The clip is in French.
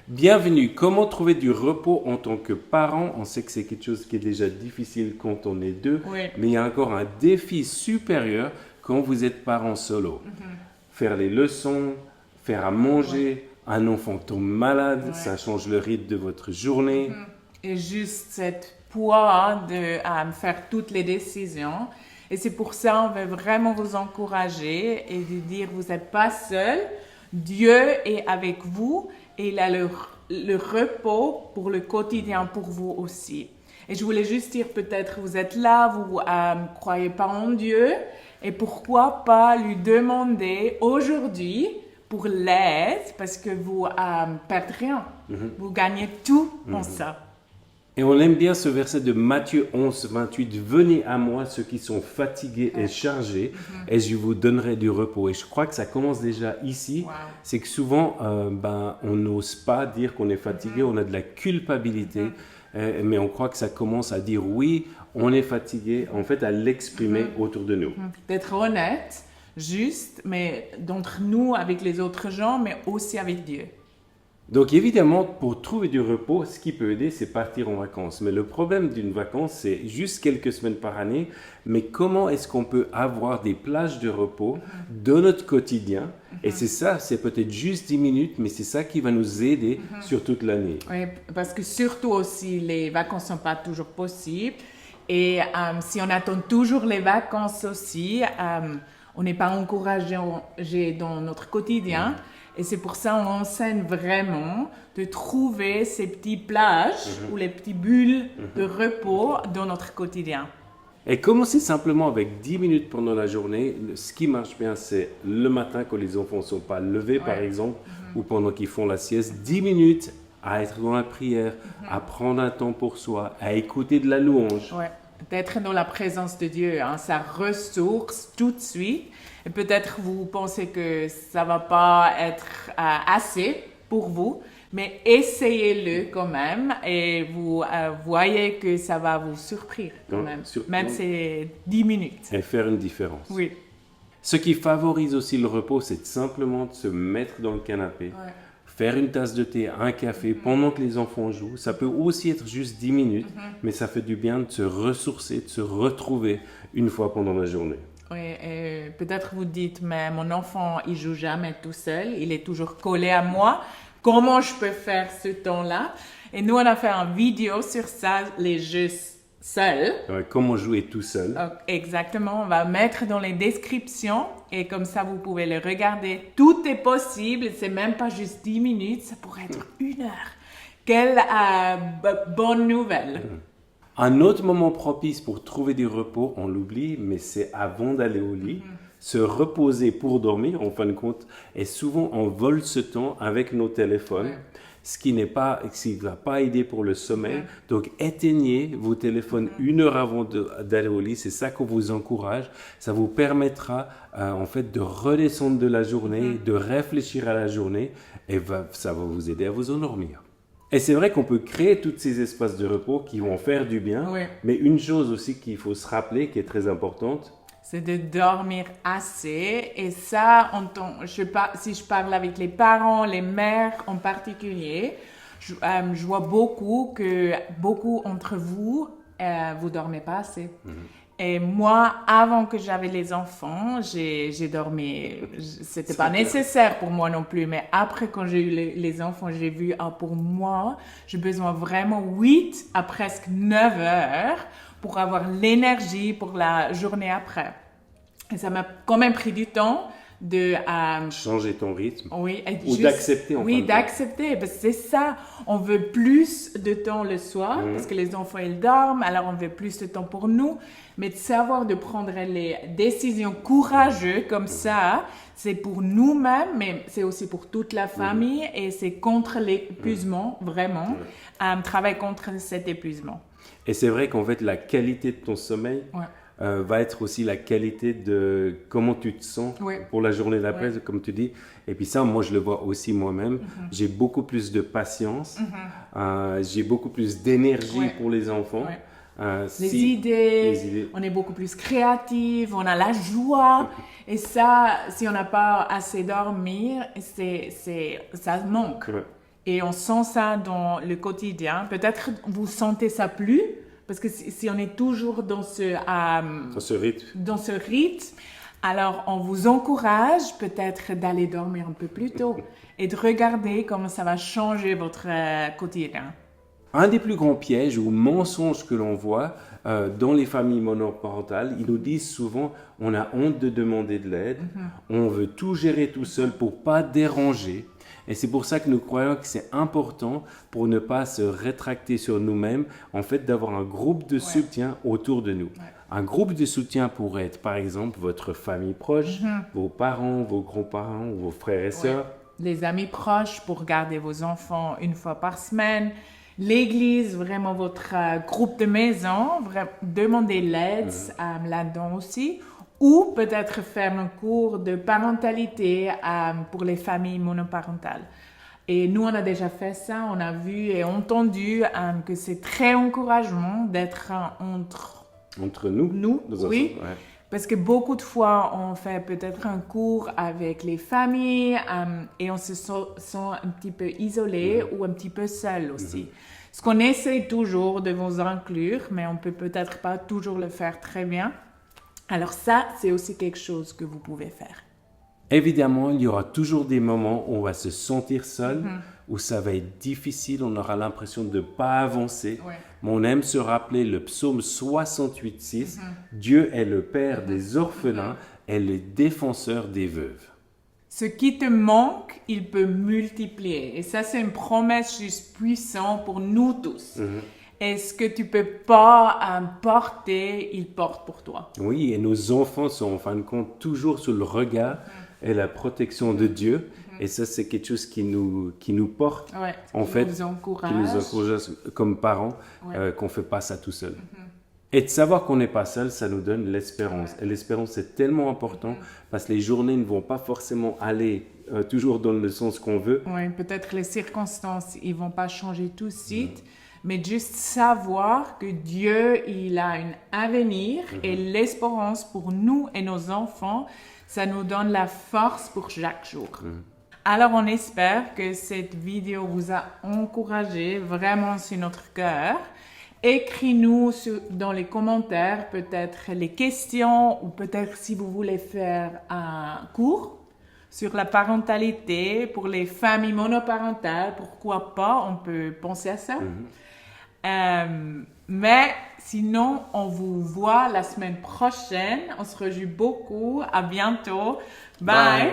Bienvenue. Comment trouver du repos en tant que parent? On sait que c'est quelque chose qui est déjà difficile quand on est deux, Oui. mais il y a encore un défi supérieur quand vous êtes parent solo. Faire les leçons, faire à manger, un enfant tombe malade, ça change le rythme de votre journée. Et juste cette poids de faire toutes les décisions. Et c'est pour ça qu'on veut vraiment vous encourager et de dire vous n'êtes pas seul. Dieu est avec vous et il a le repos pour le quotidien pour vous aussi. Et je voulais juste dire, peut-être vous êtes là, vous ne croyez pas en Dieu, et pourquoi pas lui demander aujourd'hui pour l'aide, parce que vous ne perdez rien, vous gagnez tout en ça. Et on aime bien ce verset de Matthieu 11, 28. Venez à moi ceux qui sont fatigués et chargés, et je vous donnerai du repos. Et je crois que ça commence déjà ici. Wow. C'est que souvent, on n'ose pas dire qu'on est fatigué, on a de la culpabilité, mais on croit que ça commence à dire oui, on est fatigué, en fait, à l'exprimer autour de nous. D'être honnête, juste, mais d'entre nous avec les autres gens, mais aussi avec Dieu. Donc évidemment, pour trouver du repos, ce qui peut aider, c'est partir en vacances. Mais le problème d'une vacance, c'est juste quelques semaines par année. Mais comment est-ce qu'on peut avoir des plages de repos dans notre quotidien? Et c'est ça, c'est peut-être juste 10 minutes, mais c'est ça qui va nous aider sur toute l'année. Oui, parce que surtout aussi, les vacances ne sont pas toujours possibles. Et si on attend toujours les vacances aussi, on n'est pas encouragé dans notre quotidien. Et c'est pour ça qu'on enseigne vraiment de trouver ces petites plages ou les petites bulles de repos dans notre quotidien. Et commencer simplement avec 10 minutes pendant la journée. Ce qui marche bien, c'est le matin quand les enfants ne sont pas levés, par exemple, ou pendant qu'ils font la sieste. 10 minutes à être dans la prière, à prendre un temps pour soi, à écouter de la louange. Ouais. D'être dans la présence de Dieu, ça ressource tout de suite. Et peut-être vous pensez que ça ne va pas être assez pour vous, mais essayez-le quand même et vous voyez que ça va vous surprendre quand même. Même c'est 10 minutes. Et faire une différence. Oui. Ce qui favorise aussi le repos, c'est simplement de se mettre dans le canapé, faire une tasse de thé, un café pendant que les enfants jouent. Ça peut aussi être juste 10 minutes, mais ça fait du bien de se ressourcer, de se retrouver une fois pendant la journée. Oui, et peut-être vous dites, mais mon enfant, il joue jamais tout seul, il est toujours collé à moi. Comment je peux faire ce temps-là? Et nous, on a fait une vidéo sur ça, les jeux seuls. Comment jouer tout seul. Donc, exactement, on va mettre dans les descriptions et comme ça, vous pouvez le regarder. Tout est possible, c'est même pas juste 10 minutes, ça pourrait être 1 heure. Quelle bonne nouvelle! Un autre moment propice pour trouver du repos, on l'oublie, mais c'est avant d'aller au lit. Se reposer pour dormir, en fin de compte, et souvent on vole ce temps avec nos téléphones, ce qui ne va pas aider pour le sommeil. Donc éteignez vos téléphones 1 heure avant d'aller au lit, c'est ça qu'on vous encourage. Ça vous permettra en fait de redescendre de la journée, de réfléchir à la journée, et ça va vous aider à vous endormir. Et c'est vrai qu'on peut créer tous ces espaces de repos qui vont faire du bien, mais une chose aussi qu'il faut se rappeler, qui est très importante, c'est de dormir assez. Et ça, si je parle avec les parents, les mères en particulier, je vois beaucoup entre vous, vous dormez pas assez. Et moi, avant que j'avais les enfants, j'ai dormi. C'était pas nécessaire pour moi non plus, mais après, quand j'ai eu les enfants, j'ai vu, pour moi, j'ai besoin vraiment 8 à presque 9 heures pour avoir l'énergie pour la journée après. Et ça m'a quand même pris du temps de changer ton rythme, d'accepter. Oui, d'accepter, parce que c'est ça. On veut plus de temps le soir, parce que les enfants, ils dorment, alors on veut plus de temps pour nous. Mais de savoir de prendre les décisions courageuses comme ça, c'est pour nous-mêmes, mais c'est aussi pour toute la famille, et c'est contre l'épuisement, vraiment. Travaille contre cet épuisement. Et c'est vrai qu'en fait, la qualité de ton sommeil va être aussi la qualité de comment tu te sens pour la journée d'après, comme tu dis. Et puis ça, moi, je le vois aussi moi-même. J'ai beaucoup plus de patience, j'ai beaucoup plus d'énergie pour les enfants. Les idées, on est beaucoup plus créatifs, on a la joie. Et ça, si on n'a pas assez dormi, ça manque. Et on sent ça dans le quotidien. Peut-être vous sentez ça plus, parce que si on est toujours dans ce rythme, alors on vous encourage peut-être d'aller dormir un peu plus tôt et de regarder comment ça va changer votre quotidien. Un des plus grands pièges ou mensonges que l'on voit dans les familles monoparentales, ils nous disent souvent on a honte de demander de l'aide, on veut tout gérer tout seul pour pas déranger. Et c'est pour ça que nous croyons que c'est important pour ne pas se rétracter sur nous-mêmes, en fait d'avoir un groupe de soutien autour de nous. Un groupe de soutien pourrait être par exemple votre famille proche, vos parents, vos grands-parents ou vos frères et sœurs. Les amis proches pour garder vos enfants une fois par semaine. L'église, vraiment votre groupe de maison, demandez l'aide là-dedans aussi. Ou peut-être faire un cours de parentalité pour les familles monoparentales. Et nous, on a déjà fait ça, on a vu et entendu que c'est très encourageant d'être entre nous, nos oui. Enfants, parce que beaucoup de fois, on fait peut-être un cours avec les familles et on se sent un petit peu isolé ou un petit peu seul aussi. Ce qu'on essaie toujours de vous inclure, mais on peut-être pas toujours le faire très bien. Alors ça, c'est aussi quelque chose que vous pouvez faire. Évidemment, il y aura toujours des moments où on va se sentir seul, où ça va être difficile, on aura l'impression de ne pas avancer. Mais on aime se rappeler le psaume 68,6, Dieu est le Père des orphelins et le défenseur des veuves. Ce qui te manque, il peut multiplier. Et ça, c'est une promesse juste puissante pour nous tous. Et ce que tu peux pas porter, il porte pour toi. Oui, et nos enfants sont en fin de compte toujours sous le regard et la protection de Dieu. Et ça, c'est quelque chose qui nous porte, en fait, qui nous encourage comme parents, qu'on ne fait pas ça tout seul. Et de savoir qu'on n'est pas seul, ça nous donne l'espérance. Et l'espérance, c'est tellement important parce que les journées ne vont pas forcément aller toujours dans le sens qu'on veut. Oui, peut-être les circonstances, ils ne vont pas changer tout de suite. Mais juste savoir que Dieu, il a un avenir et l'espérance pour nous et nos enfants, ça nous donne la force pour chaque jour. Alors, on espère que cette vidéo vous a encouragé vraiment sur notre cœur. Écris-nous dans les commentaires peut-être les questions ou peut-être si vous voulez faire un cours sur la parentalité pour les familles monoparentales. Pourquoi pas, on peut penser à ça. Mais sinon, on vous voit la semaine prochaine. On se rejoue beaucoup. À bientôt. Bye.